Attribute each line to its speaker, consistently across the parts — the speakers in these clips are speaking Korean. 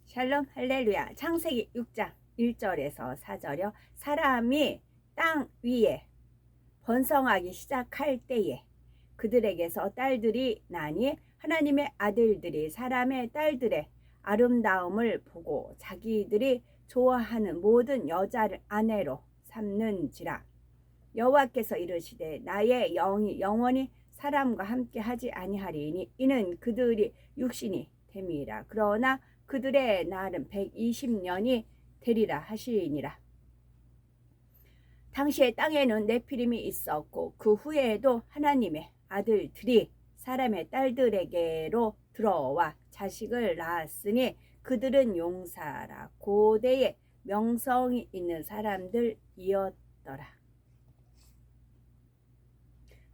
Speaker 1: 샬롬 할렐루야. 창세기 6장 1절에서 4절이요. 사람이 땅 위에 번성하기 시작할 때에 그들에게서 딸들이 나니 하나님의 아들들이 사람의 딸들의 아름다움을 보고 자기들이 좋아하는 모든 여자를 아내로 삼는지라. 여호와께서 이르시되 나의 영이 영원히 사람과 함께 하지 아니하리니 이는 그들이 육신이 됨이라. 그러나 그들의 날은 120년이 되리라 하시니라. 당시에 땅에는 네피림이 있었고 그 후에도 하나님의 아들들이 사람의 딸들에게로 들어와 자식을 낳았으니 그들은 용사라 고대에 명성이 있는 사람들이었더라.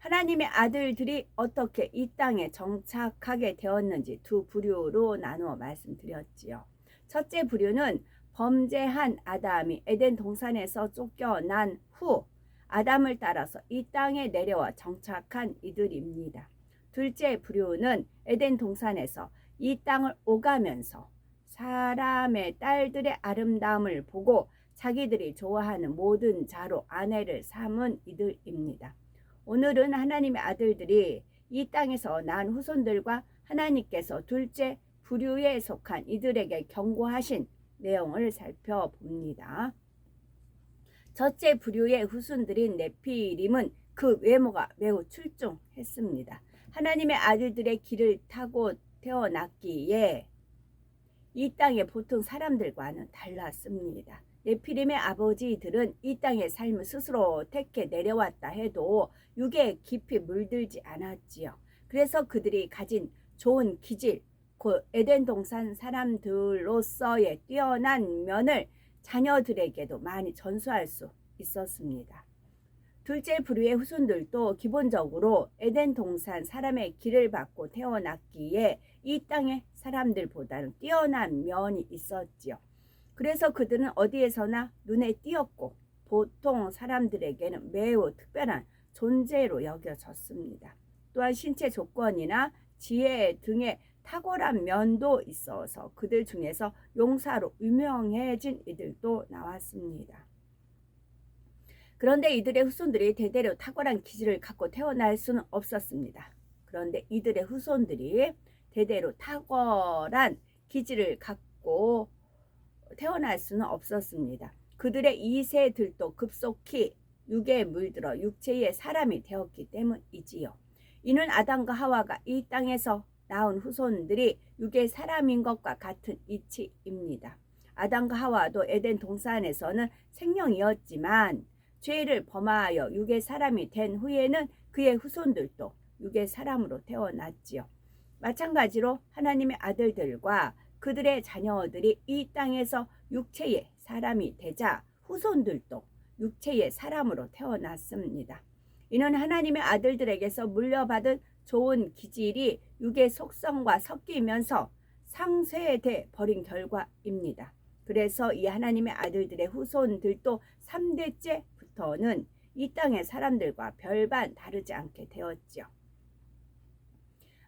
Speaker 1: 하나님의 아들들이 어떻게 이 땅에 정착하게 되었는지 두 부류로 나누어 말씀드렸지요. 첫째 부류는 범죄한 아담이 에덴 동산에서 쫓겨난 후 아담을 따라서 이 땅에 내려와 정착한 이들입니다. 둘째 부류는 에덴 동산에서 이 땅을 오가면서 사람의 딸들의 아름다움을 보고 자기들이 좋아하는 모든 자로 아내를 삼은 이들입니다. 오늘은 하나님의 아들들이 이 땅에서 난 후손들과 하나님께서 둘째 부류에 속한 이들에게 경고하신 내용을 살펴봅니다. 첫째 부류의 후손들인 네피림은 그 외모가 매우 출중했습니다. 하나님의 아들들의 길을 타고 태어났기에 이 땅의 보통 사람들과는 달랐습니다. 네피림의 아버지들은 이 땅의 삶을 스스로 택해 내려왔다 해도 육에 깊이 물들지 않았지요. 그래서 그들이 가진 좋은 기질, 곧 에덴 동산 사람들로서의 뛰어난 면을 자녀들에게도 많이 전수할 수 있었습니다. 둘째 부류의 후손들도 기본적으로 에덴 동산 사람의 길을 받고 태어났기에 이 땅의 사람들보다는 뛰어난 면이 있었지요. 그래서 그들은 어디에서나 눈에 띄었고 보통 사람들에게는 매우 특별한 존재로 여겨졌습니다. 또한 신체 조건이나 지혜 등의 탁월한 면도 있어서 그들 중에서 용사로 유명해진 이들도 나왔습니다. 그런데 이들의 후손들이 대대로 탁월한 기질을 갖고 태어날 수는 없었습니다. 그런데 이들의 후손들이 대대로 탁월한 기질을 갖고 태어날 수는 없었습니다. 그들의 2세들도 급속히 육에 물들어 육체의 사람이 되었기 때문이지요. 이는 아담과 하와가 이 땅에서 나온 후손들이 육의 사람인 것과 같은 이치입니다. 아담과 하와도 에덴 동산에서는 생명이었지만 죄를 범하여 육의 사람이 된 후에는 그의 후손들도 육의 사람으로 태어났지요. 마찬가지로 하나님의 아들들과 그들의 자녀들이 이 땅에서 육체의 사람이 되자 후손들도 육체의 사람으로 태어났습니다. 이는 하나님의 아들들에게서 물려받은 좋은 기질이 육의 속성과 섞이면서 상쇄돼 버린 결과입니다. 그래서 이 하나님의 아들들의 후손들도 3대째부터는 이 땅의 사람들과 별반 다르지 않게 되었지요.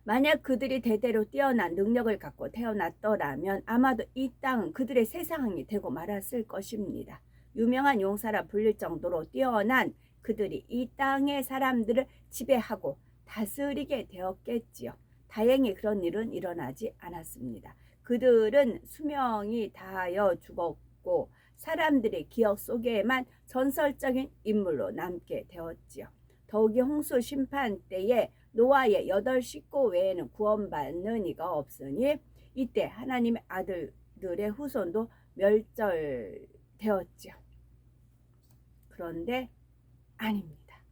Speaker 1: 만약 그들이 대대로 뛰어난 능력을 갖고 태어났더라면 아마도 이 땅은 그들의 세상이 되고 말았을 것입니다. 유명한 용사라 불릴 정도로 뛰어난 그들이 이 땅의 사람들을 지배하고 다스리게 되었겠지요. 다행히 그런 일은 일어나지 않았습니다. 그들은 수명이 다하여 죽었고 사람들의 기억 속에만 전설적인 인물로 남게 되었지요. 더욱이 홍수 심판 때에 노아의 8 식구 외에는 구원받는 이가 없으니 이때 하나님의 아들들의 후손도 멸절되었지요. 그런데 아닙니다.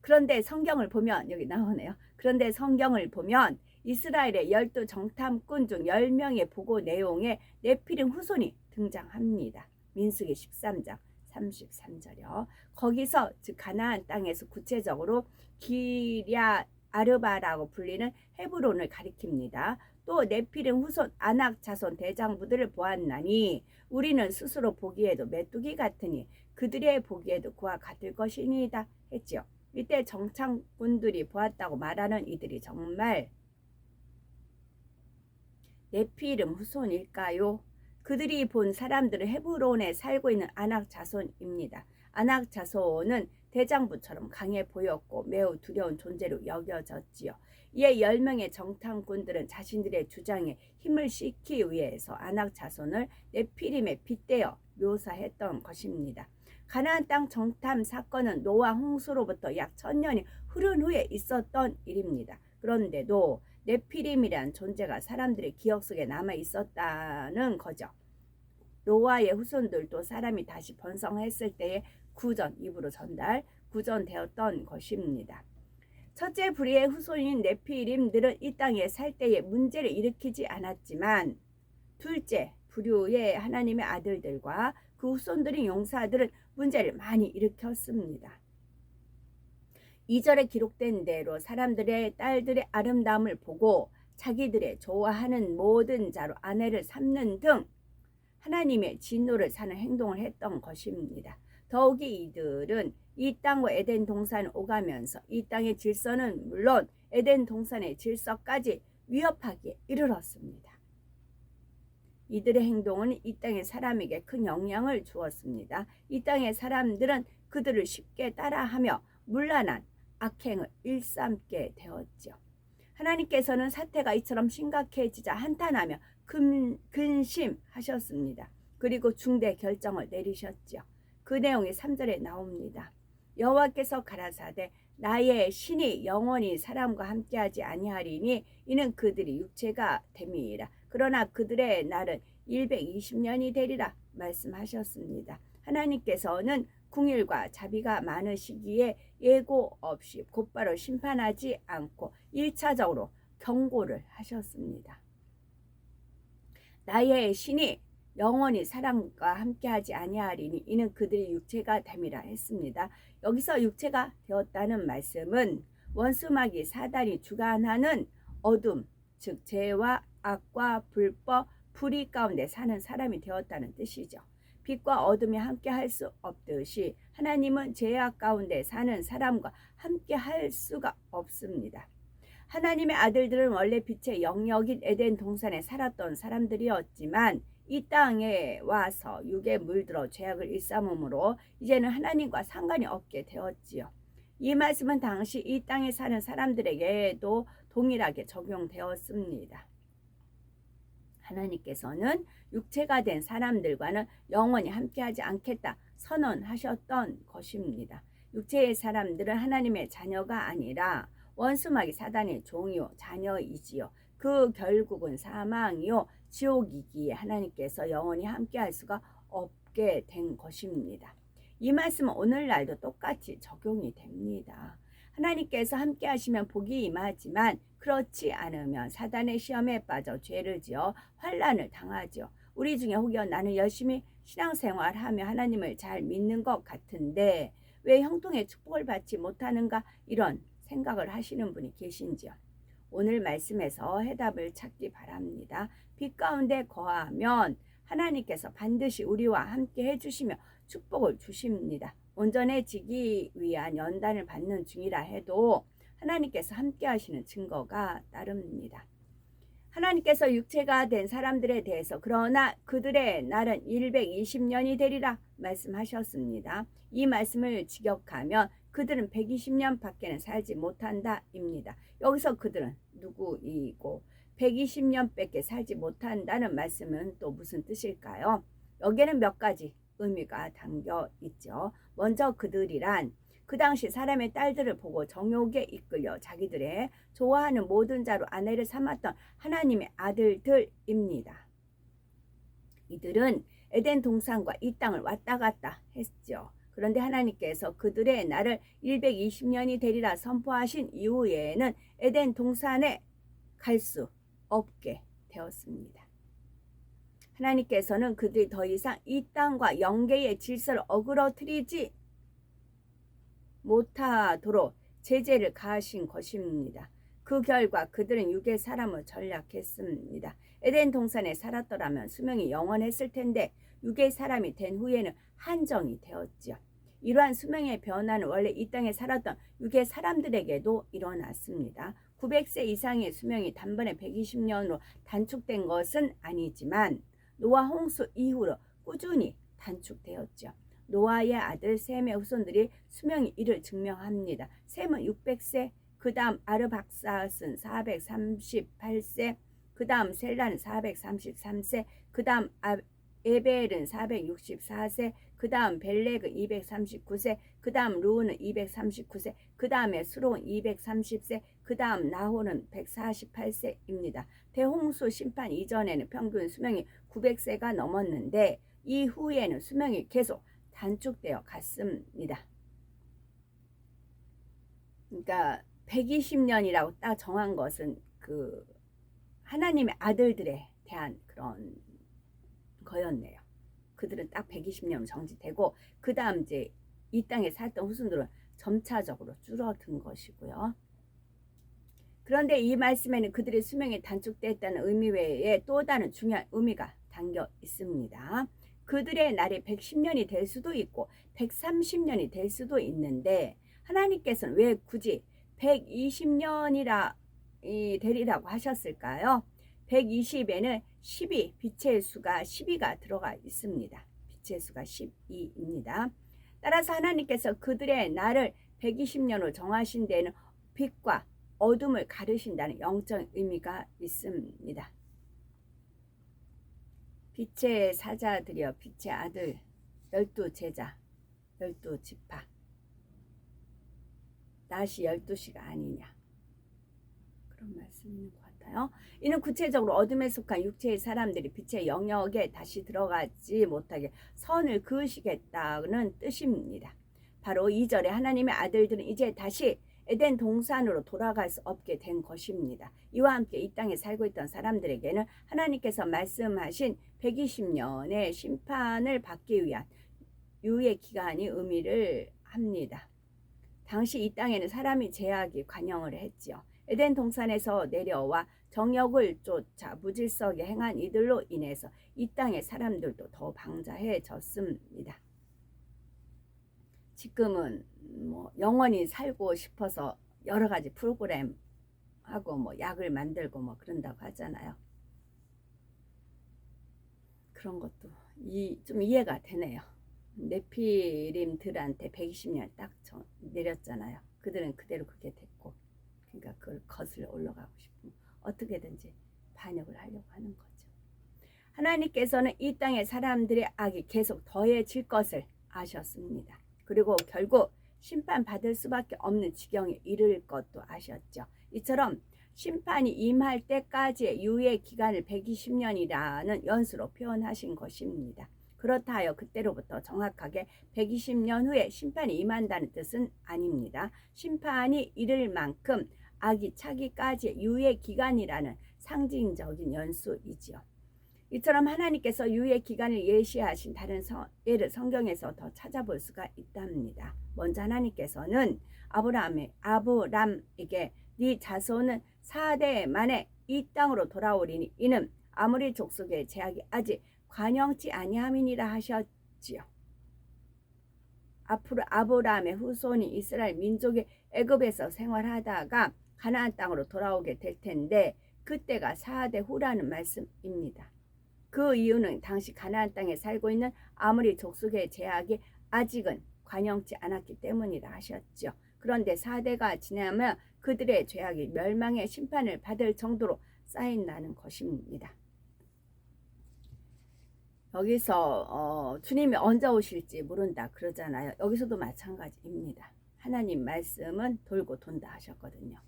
Speaker 1: 그런데 성경을 보면 여기 나오네요. 그런데 성경을 보면 이스라엘의 12 정탐꾼 중 10명의 보고 내용에 네피림 후손이 등장합니다. 민수기 13장 33절이요. 거기서 즉 가나안 땅에서 구체적으로 기랴 아르바라고 불리는 헤브론을 가리킵니다. 또 네피림 후손 아낙 자손 대장부들을 보았나니 우리는 스스로 보기에도 메뚜기 같으니 그들의 보기에도 그와 같을 것이니이다 했지요. 이때 정탐꾼들이 보았다고 말하는 이들이 정말 네피림 후손일까요? 그들이 본 사람들은 헤브론에 살고 있는 아낙 자손입니다. 아낙 자손은 대장부처럼 강해 보였고 매우 두려운 존재로 여겨졌지요. 이에 10명의 정탐꾼들은 자신들의 주장에 힘을 싣기 위해서 아낙 자손을 네피림에 빗대어 묘사했던 것입니다. 가나안 땅 정탐 사건은 노아 홍수로부터 약 1000년이 흐른 후에 있었던 일입니다. 그런데도 네피림이란 존재가 사람들의 기억 속에 남아 있었다는 거죠. 노아의 후손들도 사람이 다시 번성했을 때의 구전, 입으로 구전되었던 것입니다. 첫째 부류의 후손인 네피림들은 이 땅에 살 때에 문제를 일으키지 않았지만 둘째 부류의 하나님의 아들들과 그 후손들인 용사들은 문제를 많이 일으켰습니다. 2절에 기록된 대로 사람들의 딸들의 아름다움을 보고 자기들의 좋아하는 모든 자로 아내를 삼는 등 하나님의 진노를 사는 행동을 했던 것입니다. 더욱이 이들은 이 땅과 에덴 동산을 오가면서 이 땅의 질서는 물론 에덴 동산의 질서까지 위협하기에 이르렀습니다. 이들의 행동은 이 땅의 사람에게 큰 영향을 주었습니다. 이 땅의 사람들은 그들을 쉽게 따라하며 문란한 악행을 일삼게 되었죠. 하나님께서는 사태가 이처럼 심각해지자 한탄하며 근심하셨습니다. 그리고 중대 결정을 내리셨죠. 그 내용이 3절에 나옵니다. 여호와께서 가라사대 나의 신이 영원히 사람과 함께하지 아니하리니 이는 그들이 육체가 됨이라. 그러나 그들의 날은 120년이 되리라 말씀하셨습니다. 하나님께서는 궁일과 자비가 많으시기에 예고 없이 곧바로 심판하지 않고 1차적으로 경고를 하셨습니다. 나의 신이 영원히 사람과 함께하지 아니하리니 이는 그들이 육체가 됨이라 했습니다. 여기서 육체가 되었다는 말씀은 원수마귀 사단이 주관하는 어둠, 즉 죄와 악과 불법, 불의 가운데 사는 사람이 되었다는 뜻이죠. 빛과 어둠이 함께 할 수 없듯이 하나님은 죄악 가운데 사는 사람과 함께 할 수가 없습니다. 하나님의 아들들은 원래 빛의 영역인 에덴 동산에 살았던 사람들이었지만 이 땅에 와서 육에 물들어 죄악을 일삼음으로 이제는 하나님과 상관이 없게 되었지요. 이 말씀은 당시 이 땅에 사는 사람들에게도 동일하게 적용되었습니다. 하나님께서는 육체가 된 사람들과는 영원히 함께하지 않겠다 선언하셨던 것입니다. 육체의 사람들은 하나님의 자녀가 아니라 원수마귀 사단의 종이요 자녀이지요. 그 결국은 사망이요 지옥이기에 하나님께서 영원히 함께할 수가 없게 된 것입니다. 이 말씀은 오늘날도 똑같이 적용이 됩니다. 하나님께서 함께 하시면 복이 임하지만 그렇지 않으면 사단의 시험에 빠져 죄를 지어 환난을 당하죠. 우리 중에 혹여 나는 열심히 신앙생활하며 하나님을 잘 믿는 것 같은데 왜 형통의 축복을 받지 못하는가 이런 생각을 하시는 분이 계신지요. 오늘 말씀에서 해답을 찾기 바랍니다. 빛 가운데 거하면 하나님께서 반드시 우리와 함께 해주시며 축복을 주십니다. 온전해지기 위한 연단을 받는 중이라 해도 하나님께서 함께 하시는 증거가 따릅니다. 하나님께서 육체가 된 사람들에 대해서 그러나 그들의 날은 120년이 되리라 말씀하셨습니다. 이 말씀을 직역하면 그들은 120년 밖에는 살지 못한다 입니다. 여기서 그들은 누구이고 120년 밖에 살지 못한다는 말씀은 또 무슨 뜻일까요? 여기에는 몇 가지 의미가 담겨 있죠. 먼저 그들이란 그 당시 사람의 딸들을 보고 정욕에 이끌려 자기들의 좋아하는 모든 자로 아내를 삼았던 하나님의 아들들입니다. 이들은 에덴 동산과 이 땅을 왔다 갔다 했죠. 그런데 하나님께서 그들의 날을 120년이 되리라 선포하신 이후에는 에덴 동산에 갈 수 없게 되었습니다. 하나님께서는 그들이 더 이상 이 땅과 영계의 질서를 어그러뜨리지 못하도록 제재를 가하신 것입니다. 그 결과 그들은 육의 사람을 전락했습니다. 에덴 동산에 살았더라면 수명이 영원했을 텐데 육의 사람이 된 후에는 한정이 되었지요. 이러한 수명의 변화는 원래 이 땅에 살았던 육의 사람들에게도 일어났습니다. 900세 이상의 수명이 단번에 120년으로 단축된 것은 아니지만 노아 홍수 이후로 꾸준히 단축되었죠. 노아의 아들 셈의 후손들이 수명이 이를 증명합니다. 셈은 600세, 그 다음 아르박사스는 438세, 그 다음 셀라는 433세, 그 다음 에벨은 464세, 그 다음 벨렉은 239세, 그 다음 루는 239세, 그 다음에 수론 230세, 그 다음 나홀은 148세입니다. 대홍수 심판 이전에는 평균 수명이 900세가 넘었는데 이후에는 수명이 계속 단축되어 갔습니다. 그러니까 120년이라고 딱 정한 것은 그 하나님의 아들들에 대한 그런 거였네요. 그들은 딱 120년 정지되고 그 다음 이제 이 땅에 살던 후손들은 점차적으로 줄어든 것이고요. 그런데 이 말씀에는 그들의 수명이 단축됐다는 의미 외에 또 다른 중요한 의미가 담겨 있습니다. 그들의 날이 110년이 될 수도 있고 130년이 될 수도 있는데 하나님께서는 왜 굳이 120년이라 되리라고 하셨을까요? 120에는 12, 빛의 수가 12가 들어가 있습니다. 빛의 수가 12입니다. 따라서 하나님께서 그들의 날을 120년으로 정하신 데에는 빛과 어둠을 가르신다는 영적 의미가 있습니다. 빛의 사자들이여 빛의 아들 12제자 12지파 낮이 12시가 아니냐 그런 말씀이 있는 것 같아요. 이는 구체적으로 어둠에 속한 육체의 사람들이 빛의 영역에 다시 들어가지 못하게 선을 그으시겠다는 뜻입니다. 바로 2절에 하나님의 아들들은 이제 다시 에덴 동산으로 돌아갈 수 없게 된 것입니다. 이와 함께 이 땅에 살고 있던 사람들에게는 하나님께서 말씀하신 120년의 심판을 받기 위한 유예 기간이 의미를 합니다. 당시 이 땅에는 사람이 죄악이 관영을 했지요. 에덴 동산에서 내려와 정욕을 쫓아 무질서하게 행한 이들로 인해서 이 땅의 사람들도 더 방자해졌습니다. 지금은 뭐 영원히 살고 싶어서 여러 가지 프로그램 하고 뭐 약을 만들고 뭐 그런다고 하잖아요. 그런 것도 좀 이해가 되네요. 네피림들한테 120년 딱 내렸잖아요. 그들은 그대로 그게 됐고, 그러니까 그걸 거슬러 올라가고 싶으면 어떻게든지 반역을 하려고 하는 거죠. 하나님께서는 이 땅의 사람들의 악이 계속 더해질 것을 아셨습니다. 그리고 결국 심판받을 수밖에 없는 지경에 이를 것도 아셨죠. 이처럼 심판이 임할 때까지의 유예 기간을 120년이라는 연수로 표현하신 것입니다. 그렇다 하여 그때로부터 정확하게 120년 후에 심판이 임한다는 뜻은 아닙니다. 심판이 이를 만큼 악이 차기까지의 유예 기간이라는 상징적인 연수이지요. 이처럼 하나님께서 유예 기간을 예시하신 다른 예를 성경에서 더 찾아볼 수가 있답니다. 먼저 하나님께서는 아브람에게 네 자손은 4대 만에 이 땅으로 돌아오리니 이는 아모리 족속의 제약이 아직 관영치 아니함이니라 하셨지요. 앞으로 아브라함의 후손이 이스라엘 민족의 애굽에서 생활하다가 가나안 땅으로 돌아오게 될 텐데 그때가 4대 후라는 말씀입니다. 그 이유는 당시 가나안 땅에 살고 있는 아모리 족속의 제약이 아직은 관영치 않았기 때문이라 하셨죠. 그런데 4대가 지나면 그들의 죄악이 멸망의 심판을 받을 정도로 쌓인다는 것입니다. 여기서 주님이 언제 오실지 모른다 그러잖아요. 여기서도 마찬가지입니다. 하나님 말씀은 돌고 돈다 하셨거든요.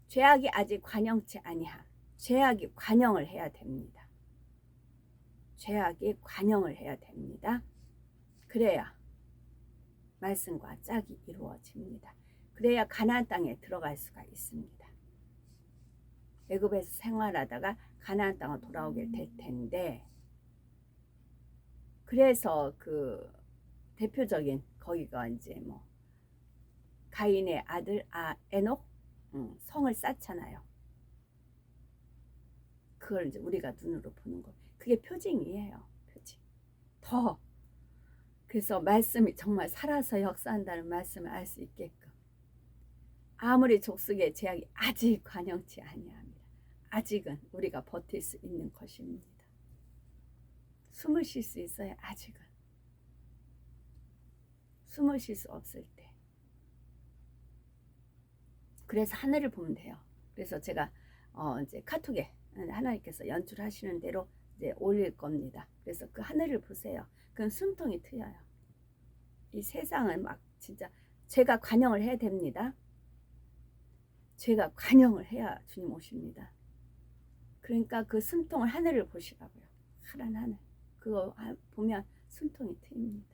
Speaker 1: 죄악이 아직 관영치 아니함. 죄악이 관영을 해야 됩니다. 죄악이 관영을 해야 됩니다. 그래야 말씀과 짝이 이루어집니다. 그래야 가나안 땅에 들어갈 수가 있습니다. 애굽에서 생활하다가 가나안 땅으로 돌아오게 될 텐데 그래서 그 대표적인 거기가 이제 뭐 가인의 아들 에녹 성을 쌓잖아요. 그걸 이제 우리가 눈으로 보는 거. 그게 표징이에요. 표징. 더 그래서 말씀이 정말 살아서 역사한다는 말씀을 알 수 있게끔 아무리 족속의 제약이 아직 관영치 아니합니다. 아직은 우리가 버틸 수 있는 것입니다. 숨을 쉴 수 있어요. 아직은. 숨을 쉴 수 없을 때. 그래서 하늘을 보면 돼요. 그래서 제가 이제 카톡에 하나님께서 연출하시는 대로 이제 올릴 겁니다. 그래서 그 하늘을 보세요. 그럼 숨통이 트여요. 이 세상은 막 진짜 제가 관영을 해야 됩니다. 제가 관영을 해야 주님 오십니다. 그러니까 그 숨통을 하늘을 보시라고요. 파란 하늘. 그거 보면 숨통이 트입니다.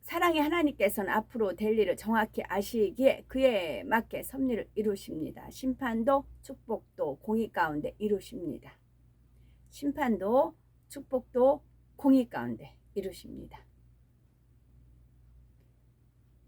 Speaker 1: 사랑의 하나님께서는 앞으로 될 일을 정확히 아시기에 그에 맞게 섭리를 이루십니다. 심판도 축복도 공의 가운데 이루십니다. 심판도 축복도 공의 가운데 이루십니다.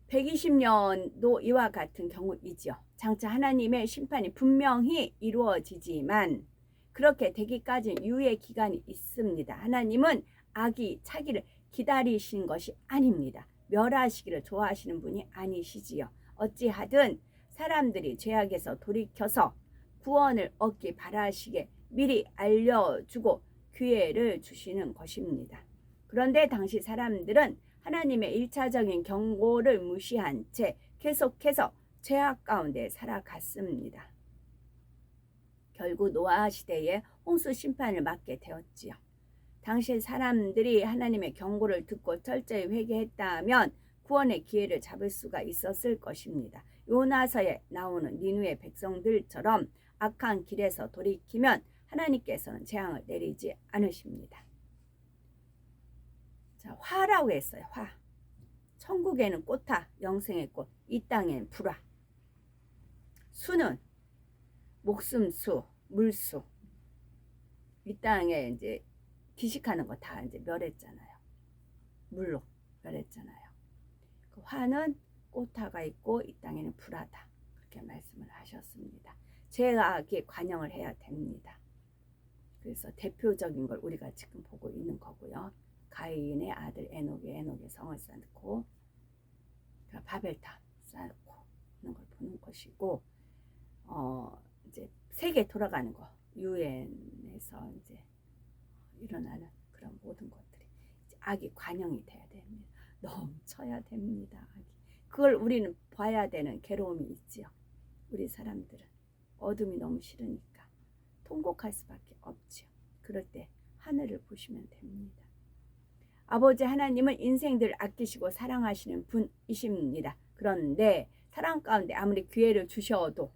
Speaker 1: 120년도 이와 같은 경우이지요. 장차 하나님의 심판이 분명히 이루어지지만 그렇게 되기까지 유예 기간이 있습니다. 하나님은 악이 차기를 기다리신 것이 아닙니다. 멸하시기를 좋아하시는 분이 아니시지요. 어찌하든 사람들이 죄악에서 돌이켜서 구원을 얻기 바라시게 미리 알려주고 기회를 주시는 것입니다. 그런데 당시 사람들은 하나님의 1차적인 경고를 무시한 채 계속해서 죄악 가운데 살아갔습니다. 결국 노아 시대에 홍수 심판을 맞게 되었지요. 당시 사람들이 하나님의 경고를 듣고 철저히 회개했다면 구원의 기회를 잡을 수가 있었을 것입니다. 요나서에 나오는 니누의 백성들처럼 악한 길에서 돌이키면 하나님께서는 재앙을 내리지 않으십니다. 자, 화라고 했어요. 화. 천국에는 꽃화, 영생의 꽃, 이 땅에는 불화. 수는 목숨수, 물수. 이 땅에 이제 기식하는 거 다 이제 멸했잖아요. 물로 멸했잖아요. 그 화는 꽃화가 있고 이 땅에는 불화다. 그렇게 말씀을 하셨습니다. 죄악에 관영을 해야 됩니다. 그래서 대표적인 걸 우리가 지금 보고 있는 거고요. 가인의 아들 에녹의 성을 쌓고 바벨탑 쌓고 있는 걸 보는 것이고, 이제 세계 돌아가는 거, 유엔에서 이제 일어나는 그런 모든 것들이 악이 관영이 돼야 됩니다. 넘쳐야 됩니다. 악이. 그걸 우리는 봐야 되는 괴로움이 있지요. 우리 사람들은 어둠이 너무 싫으니까 통곡할 수밖에 없지요. 그럴 때 하늘을 보시면 됩니다. 아버지 하나님은 인생들을 아끼시고 사랑하시는 분이십니다. 그런데 사랑 가운데 아무리 기회를 주셔도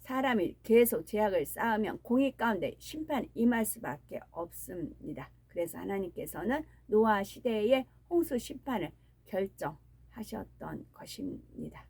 Speaker 1: 사람이 계속 죄악을 쌓으면 공의 가운데 심판이 임할 수밖에 없습니다. 그래서 하나님께서는 노아 시대의 홍수 심판을 결정하셨던 것입니다.